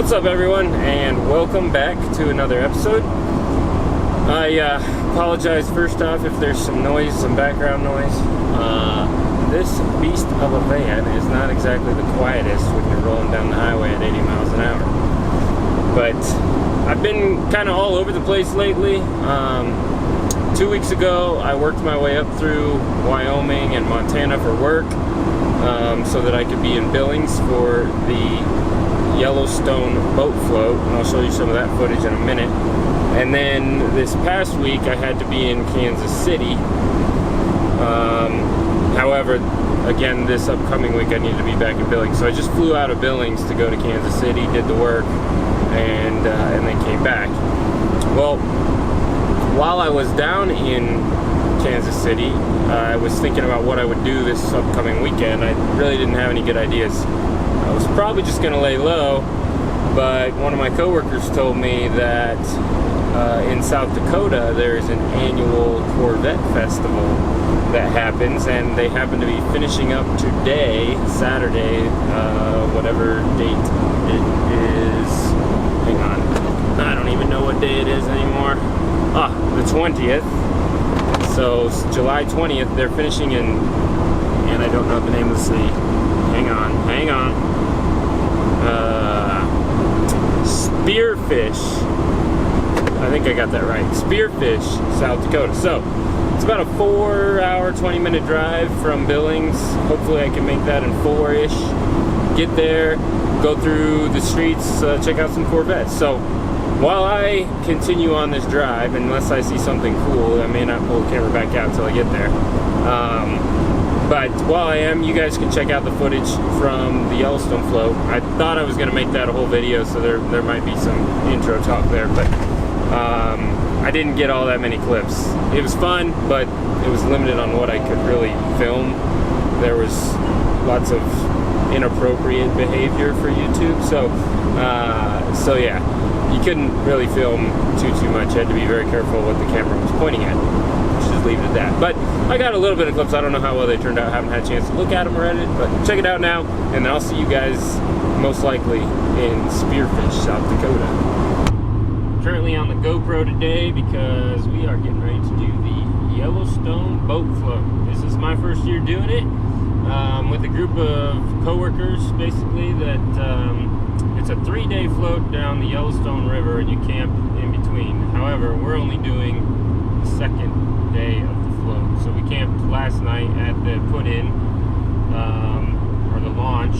What's up, everyone, and welcome back to another episode. I apologize first off if there's some noise, some background noise. This beast of a van is not exactly the quietest when you're rolling down the highway at 80 miles an hour. But I've been kind of all over the place lately. 2 weeks ago, I worked my way up through Wyoming and Montana for work, so that I could be in Billings for the Yellowstone Boat Float, and I'll show you some of that footage in a minute. And then this past week I had to be in Kansas City. However, again, this upcoming week I need to be back in Billings, so I just flew out of Billings to go to Kansas City, did the work, and then came back. Well, while I was down in Kansas City, I was thinking about what I would do this upcoming weekend. I really didn't have any good ideas. I was probably just going to lay low, but one of my coworkers told me that in South Dakota there's an annual Corvette festival that happens, and they happen to be finishing up today, Saturday, whatever date it is. Hang on, I don't even know what day it is anymore. The 20th. So July 20th, they're finishing in, and I don't know the name of the city. Hang on. Spearfish. I think I got that right. Spearfish, South Dakota. So it's about a 4-hour, 20-minute drive from Billings. Hopefully I can make that in 4-ish. Get there, go through the streets, check out some Corvettes. So while I continue on this drive, unless I see something cool, I may not pull the camera back out until I get there. But while I am, you guys can check out the footage from the Yellowstone float. I thought I was going to make that a whole video, so there might be some intro talk there, but I didn't get all that many clips. It was fun, but it was limited on what I could really film. There was lots of inappropriate behavior for YouTube, so yeah, you couldn't really film too much. You had to be very careful what the camera was pointing at. Just leave it at that. But I got a little bit of clips. I don't know how well they turned out. I haven't had a chance to look at them or edit, but check it out now, and I'll see you guys most likely in Spearfish, South Dakota. Currently on the GoPro today because we are getting ready to do the Yellowstone Boat Float. This is my first year doing it with a group of coworkers, basically, that it's a 3-day float down the Yellowstone River, and you camp in between. However, we're only doing the second day of the float. So we camped last night at the put-in, or the launch,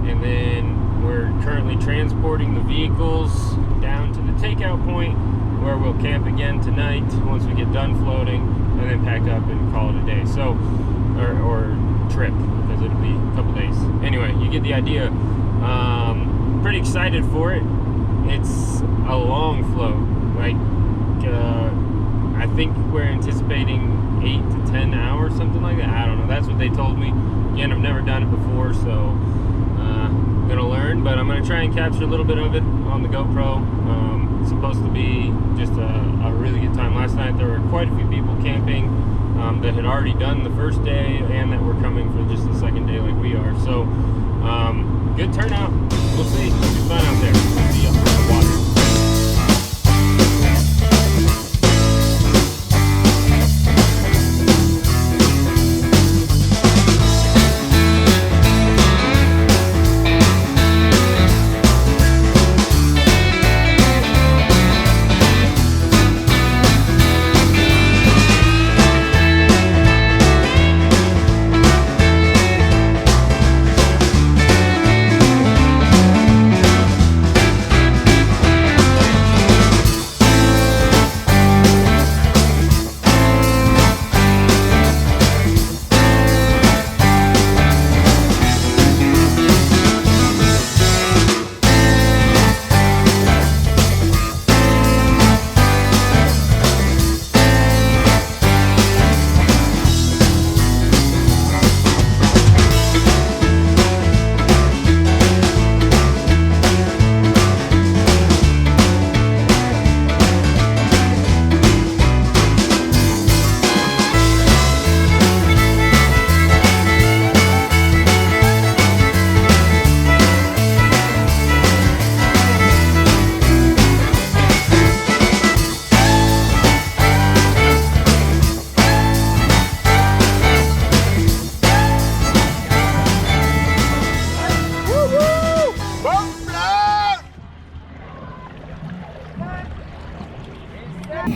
and then we're currently transporting the vehicles down to the takeout point, where we'll camp again tonight once we get done floating, and then pack up and call it a day. So, or trip, because it'll be a couple days. Anyway, you get the idea. Pretty excited for it. It's a long float. Like, I think we're anticipating 8 to 10 hours, something like that. I don't know. That's what they told me. Again, I've never done it before, so I'm gonna learn. But I'm gonna try and capture a little bit of it on the GoPro. It's supposed to be just a really good time. Last night there were quite a few people camping that had already done the first day and that were coming for just the second day, like we are. So good turnout. We'll see. It'll be fun out there. See ya. Water.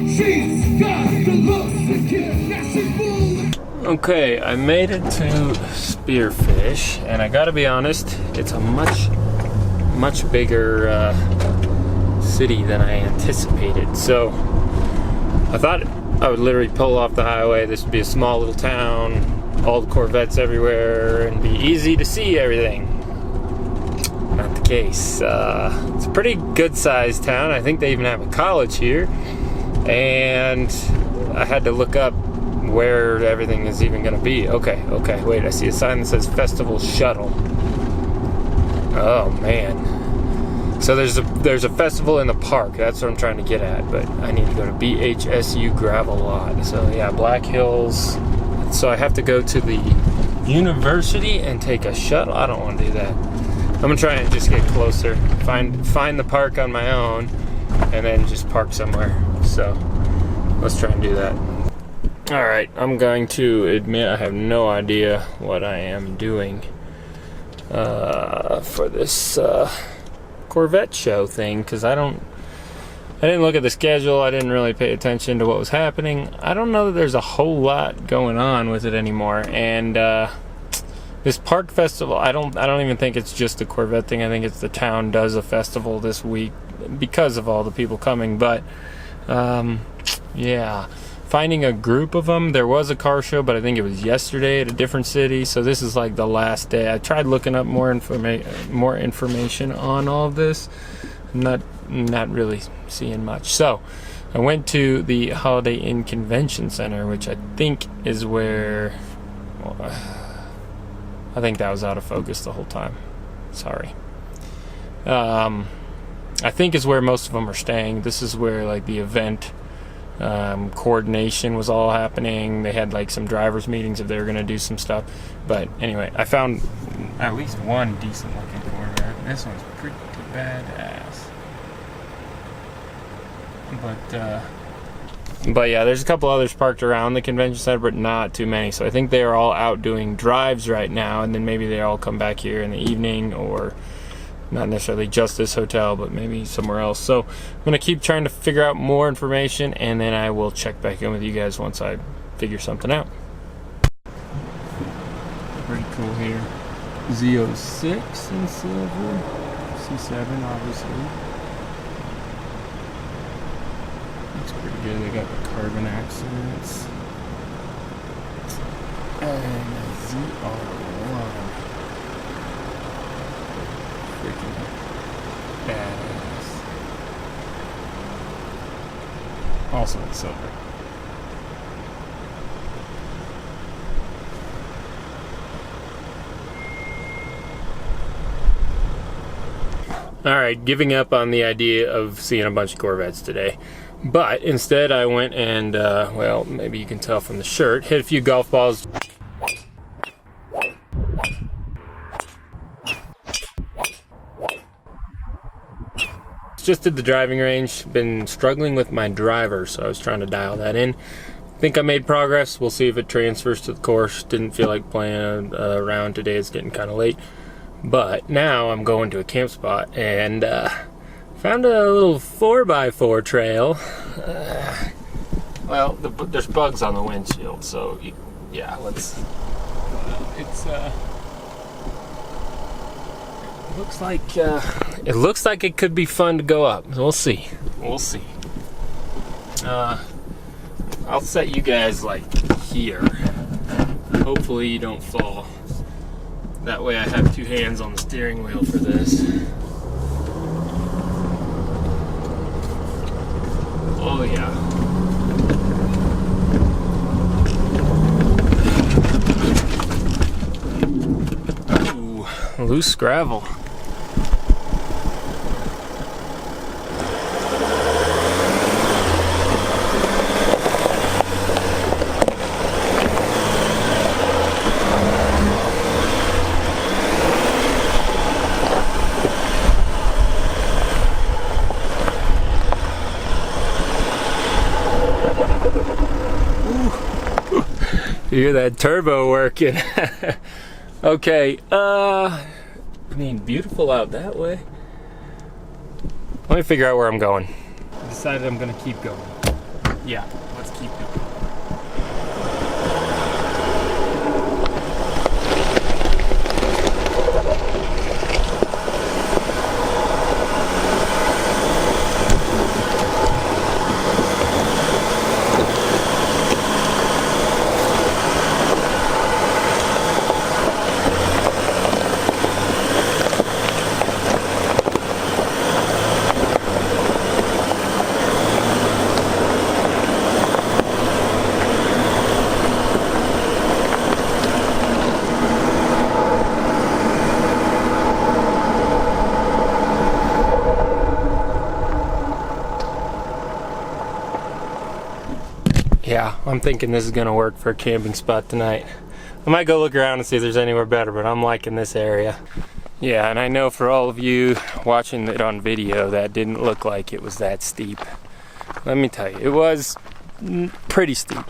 She's got the looks that can massive bull. Okay, I made it to Spearfish, and I gotta be honest, it's a much bigger city than I anticipated. So I thought I would literally pull off the highway. This would be a small little town, all the Corvettes everywhere, and be easy to see everything. Not the case. It's a pretty good sized town. I think they even have a college here, and I had to look up where everything is even going to be. Okay, wait, I see a sign that says Festival Shuttle. Oh man. So there's a festival in the park. That's what I'm trying to get at, but I need to go to BHSU Gravel Lot. So yeah, Black Hills. So I have to go to the university and take a shuttle. I don't want to do that. I'm gonna try and just get closer, find the park on my own, and then just park somewhere. So let's try and do that. All right, I'm going to admit I have no idea what I am doing for this Corvette show thing, because I didn't look at the schedule. I didn't really pay attention to what was happening. I don't know that there's a whole lot going on with it anymore, and this park festival, I don't even think it's just a Corvette thing. I think it's the town does a festival this week because of all the people coming. But yeah, finding a group of them. There was a car show, but I think it was yesterday at a different city. So this is like the last day. I tried looking up more information on all of this. Not really seeing much. So I went to the Holiday Inn Convention Center, which I think is where. Well, I think that was out of focus the whole time. Sorry. I think is where most of them are staying. This is where like the event coordination was all happening. They had like some drivers meetings if they were going to do some stuff. But anyway, I found at least one decent looking Corvette. This one's pretty badass. But yeah, there's a couple others parked around the convention center, but not too many. So I think they are all out doing drives right now, and then maybe they all come back here in the evening, or not necessarily just this hotel, but maybe somewhere else. So I'm going to keep trying to figure out more information, and then I will check back in with you guys once I figure something out. Pretty cool here. Z06 in silver. C7, obviously. Looks pretty good. They got the carbon accents. And a ZR1. Freaking badass. Also in silver. Alright, giving up on the idea of seeing a bunch of Corvettes today. But instead I went and, well, maybe you can tell from the shirt, hit a few golf balls. Just did the driving range. Been struggling with my driver, so I was trying to dial that in. Think I made progress. We'll see if it transfers to the course. Didn't feel like playing around today. It's getting kind of late. But now I'm going to a camp spot and found a little 4x4 trail. Well, there's bugs on the windshield, so yeah, let's. It looks like it could be fun to go up. We'll see. I'll set you guys like here. Hopefully you don't fall. That way I have two hands on the steering wheel for this. Oh yeah. Ooh, loose gravel. You hear that turbo working. Okay, I mean, beautiful out that way. Let me figure out where I'm going. I decided I'm gonna keep going. yeah, let's keep going. Yeah, I'm thinking this is gonna work for a camping spot tonight. I might go look around and see if there's anywhere better, but I'm liking this area. Yeah, and I know for all of you watching it on video, that didn't look like it was that steep. Let me tell you, it was pretty steep.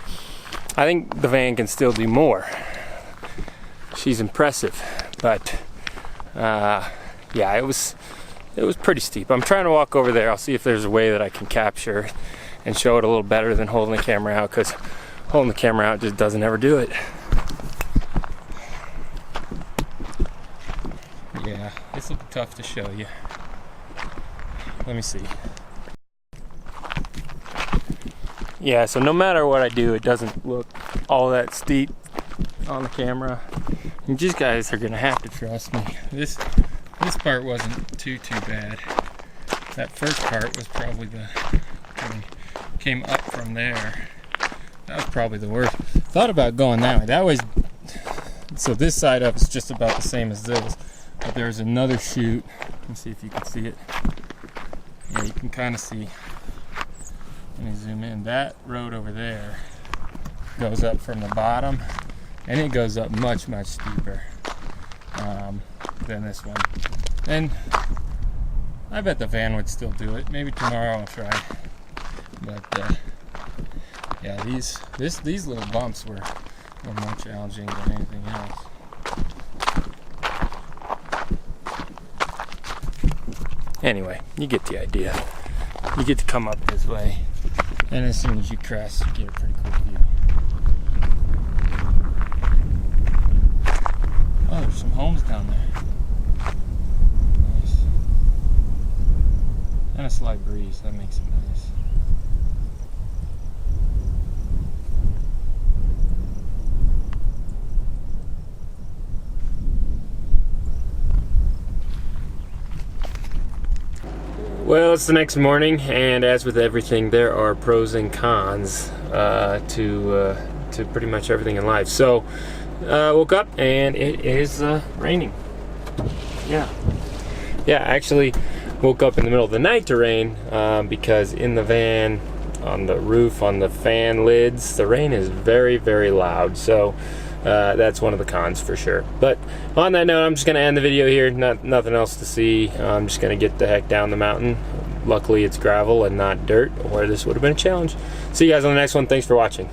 I think the van can still do more. She's impressive, but yeah, it was pretty steep. I'm trying to walk over there. I'll see if there's a way that I can capture and show it a little better than holding the camera out, because holding the camera out just doesn't ever do it. Yeah, this will be tough to show you. Let me see. Yeah, so no matter what I do, it doesn't look all that steep on the camera. You just guys are gonna have to trust me. This part wasn't too bad. That first part was probably came up from there. That was probably the worst. Thought about going that way. That was, so this side up is just about the same as this, but there's another chute. Let me see if you can see it. Yeah, you can kind of see. Let me zoom in. That road over there goes up from the bottom, and it goes up much steeper than this one. And I bet the van would still do it. Maybe tomorrow I'll try. But yeah, these little bumps were more challenging than anything else. Anyway, you get the idea. You get to come up this way, and as soon as you crest, you get a pretty cool view. Oh, there's some homes down there. Nice. And a slight breeze, that makes it nice. Well, it's the next morning, and as with everything, there are pros and cons to pretty much everything in life. So, woke up and it is raining. Yeah, actually woke up in the middle of the night to rain because in the van, on the roof, on the fan lids, the rain is very loud. So that's one of the cons for sure. But on that note, I'm just gonna end the video here. Nothing else to see. I'm just gonna get the heck down the mountain. Luckily it's gravel and not dirt, or this would have been a challenge. See you guys on the next one. Thanks for watching.